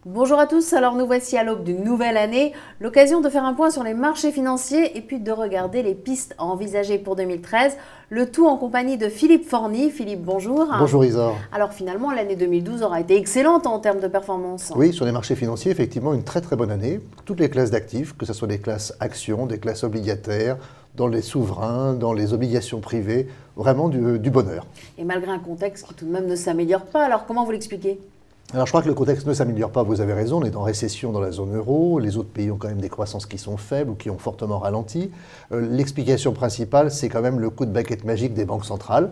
Bonjour à tous, alors nous voici à l'aube d'une nouvelle année, l'occasion de faire un point sur les marchés financiers et puis de regarder les pistes à envisager pour 2013, le tout en compagnie de Philippe Forny. Philippe, bonjour. Bonjour Isor. Alors finalement, l'année 2012 aura été excellente en termes de performance. Oui, sur les marchés financiers, effectivement, une très bonne année. Toutes les classes d'actifs, que ce soit des classes actions, des classes obligataires, dans les souverains, dans les obligations privées, vraiment du bonheur. Et malgré un contexte qui tout de même ne s'améliore pas, alors comment vous l'expliquez ? Alors je crois que le contexte ne s'améliore pas, vous avez raison, on est en récession dans la zone euro, les autres pays ont quand même des croissances qui sont faibles ou qui ont fortement ralenti. L'explication principale, c'est quand même le coup de baguette magique des banques centrales.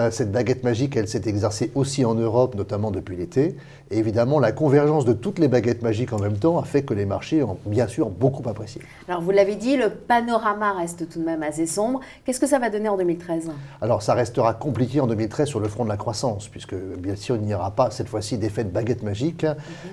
Cette baguette magique, elle s'est exercée aussi en Europe, notamment depuis l'été. Et évidemment, la convergence de toutes les baguettes magiques en même temps a fait que les marchés ont bien sûr beaucoup apprécié. Alors vous l'avez dit, le panorama reste tout de même assez sombre. Qu'est-ce que ça va donner en 2013 ? Alors ça restera compliqué en 2013 sur le front de la croissance, puisque bien sûr il n'y aura pas cette fois-ci d'effet de baguette magique.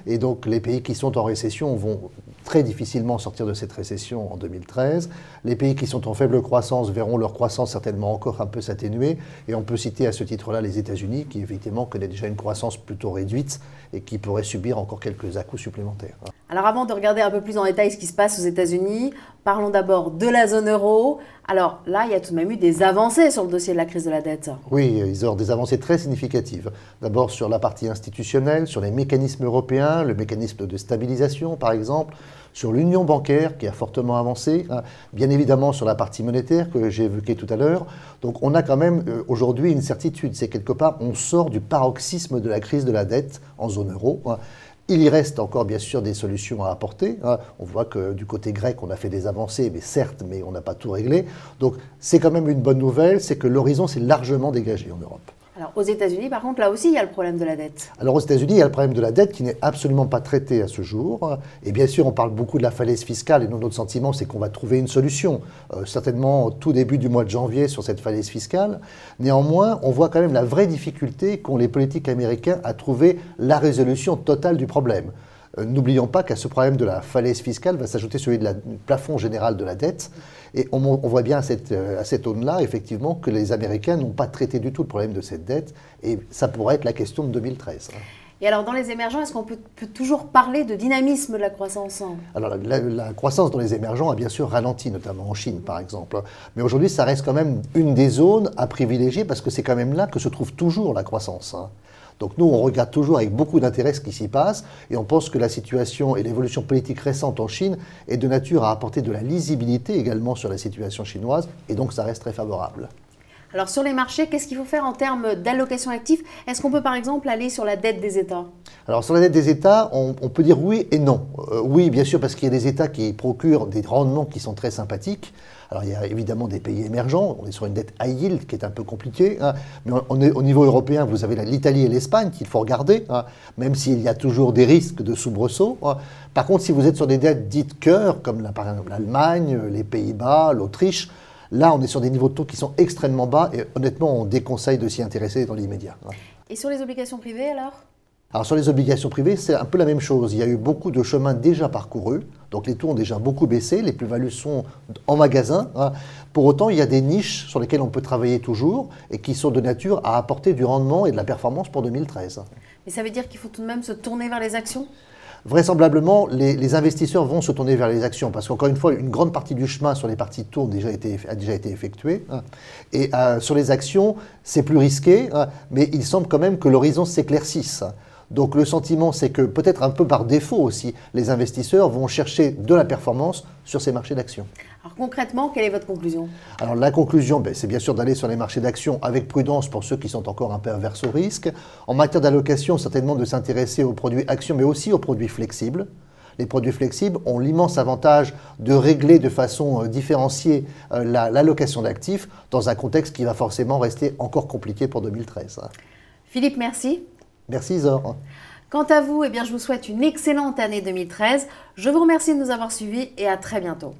Et donc les pays qui sont en récession vont très difficilement sortir de cette récession en 2013. Les pays qui sont en faible croissance verront leur croissance certainement encore un peu s'atténuer. Et on peut citer à ce titre-là les États-Unis, qui effectivement connaît déjà une croissance plutôt réduite et qui pourrait subir encore quelques à-coups supplémentaires. Alors avant de regarder un peu plus en détail ce qui se passe aux États-Unis, parlons d'abord de la zone euro. Alors là, il y a tout de même eu des avancées sur le dossier de la crise de la dette. Oui, Isor, des avancées très significatives. D'abord sur la partie institutionnelle, sur les mécanismes européens, le mécanisme de stabilisation par exemple, sur l'union bancaire qui a fortement avancé, bien évidemment sur la partie monétaire que j'ai évoquée tout à l'heure. Donc on a quand même aujourd'hui une certitude, c'est quelque part on sort du paroxysme de la crise de la dette en zone euro. Il y reste encore bien sûr des solutions à apporter. On voit que du côté grec, on a fait des avancées, mais certes, mais on n'a pas tout réglé. Donc c'est quand même une bonne nouvelle, c'est que l'horizon s'est largement dégagé en Europe. Alors aux États-Unis, par contre, là aussi, il y a le problème de la dette. Alors aux États-Unis, il y a le problème de la dette qui n'est absolument pas traité à ce jour. Et bien sûr, on parle beaucoup de la falaise fiscale et notre sentiment, c'est qu'on va trouver une solution, certainement au tout début du mois de janvier sur cette falaise fiscale. Néanmoins, on voit quand même la vraie difficulté qu'ont les politiques américains à trouver la résolution totale du problème. N'oublions pas qu'à ce problème de la falaise fiscale va s'ajouter celui du plafond général de la dette. Et on voit bien à cette aune-là, effectivement, que les Américains n'ont pas traité du tout le problème de cette dette. Et ça pourrait être la question de 2013. Et alors, dans les émergents, est-ce qu'on peut toujours parler de dynamisme de la croissance ? Alors, la croissance dans les émergents a bien sûr ralenti, notamment en Chine, par exemple. Mais aujourd'hui, ça reste quand même une des zones à privilégier parce que c'est quand même là que se trouve toujours la croissance. Donc nous, on regarde toujours avec beaucoup d'intérêt ce qui s'y passe et on pense que la situation et l'évolution politique récente en Chine est de nature à apporter de la lisibilité également sur la situation chinoise et donc ça reste très favorable. Alors sur les marchés, qu'est-ce qu'il faut faire en termes d'allocation active ? Est-ce qu'on peut par exemple aller sur la dette des États ? Alors sur la dette des États, on peut dire oui et non. Oui, bien sûr, parce qu'il y a des États qui procurent des rendements qui sont très sympathiques. Alors il y a évidemment des pays émergents, on est sur une dette high yield qui est un peu compliquée, mais on est, au niveau européen, vous avez l'Italie et l'Espagne qu'il faut regarder, même s'il y a toujours des risques de soubresauts. Par contre, si vous êtes sur des dettes dites cœur, comme par exemple l'Allemagne, les Pays-Bas, l'Autriche, là on est sur des niveaux de taux qui sont extrêmement bas et honnêtement on déconseille de s'y intéresser dans l'immédiat. Et sur les obligations privées alors ? Alors sur les obligations privées, c'est un peu la même chose. Il y a eu beaucoup de chemins déjà parcourus, donc les taux ont déjà beaucoup baissé, les plus-values sont en magasin. Pour autant, il y a des niches sur lesquelles on peut travailler toujours et qui sont de nature à apporter du rendement et de la performance pour 2013. Mais ça veut dire qu'il faut tout de même se tourner vers les actions ? Vraisemblablement, les investisseurs vont se tourner vers les actions parce qu'encore une fois, une grande partie du chemin sur les parties de taux a déjà été effectuée. Et sur les actions, c'est plus risqué, mais il semble quand même que l'horizon s'éclaircisse. Donc le sentiment, c'est que peut-être un peu par défaut aussi, les investisseurs vont chercher de la performance sur ces marchés d'actions. Alors concrètement, quelle est votre conclusion ? Alors la conclusion, c'est bien sûr d'aller sur les marchés d'actions avec prudence pour ceux qui sont encore un peu averses au risque. En matière d'allocation, certainement de s'intéresser aux produits actions, mais aussi aux produits flexibles. Les produits flexibles ont l'immense avantage de régler de façon différenciée l'allocation d'actifs dans un contexte qui va forcément rester encore compliqué pour 2013. Philippe, merci. Merci Isor. Quant à vous, je vous souhaite une excellente année 2013. Je vous remercie de nous avoir suivis et à très bientôt.